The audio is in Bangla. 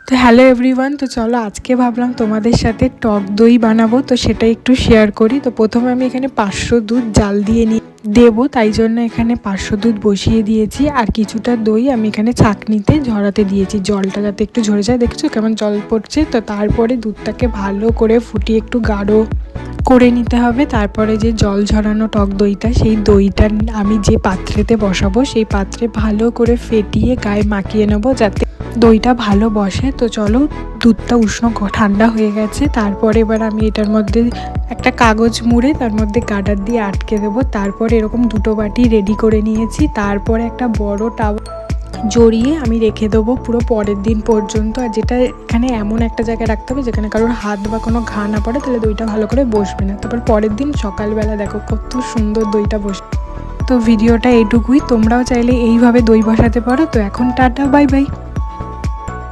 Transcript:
তো হ্যালো এভরিওয়ান, তো চলো আজকে ভাবলাম তোমাদের সাথে টক দই বানাবো, তো সেটা একটু শেয়ার করি। তো প্রথমে আমি এখানে 500 দুধ জাল দিয়ে দেবো, তাই জন্য এখানে 500 দুধ বসিয়ে দিয়েছি। আর কিছুটা দই আমি এখানে ছাঁকনিতে ঝরাতে দিয়েছি, জলটা যাতে একটু ঝরে যায়। দেখছো কেমন জল পড়ছে। তো তারপরে দুধটাকে ভালো করে ফুটিয়ে একটু গাঢ় করে নিতে হবে। তারপরে যে জল ঝরানো টক দইটা, সেই দইটা আমি যে পাত্রেতে বসাবো সেই পাত্রে ভালো করে ফেটিয়ে গায়ে মাখিয়ে নেবো যাতে দইটা ভালো বসে। তো চলো, দুধটা উষ্ণ ঠান্ডা হয়ে গেছে। তারপরে এবার আমি এটার মধ্যে একটা কাগজ মুড়ে তার মধ্যে গার্ডার দিয়ে আটকে দেবো। তারপরে এরকম দুটো বাটি রেডি করে নিয়েছি। তারপরে একটা বড় টাওয়াল জড়িয়ে আমি রেখে দেবো পুরো পরের দিন পর্যন্ত। আর যেটা এখানে এমন একটা জায়গায় রাখতে হবে যেখানে কারোর হাত বা কোনো ঘা না পড়ে, তাহলে দইটা ভালো করে বসবে না। তারপর পরের দিন সকালবেলা দেখো কত সুন্দর দইটা বসে। তো ভিডিওটা এইটুকুই, তোমরাও চাইলে এইভাবে দই বসাতে পারো। তো এখন টাটা, বাই বাই।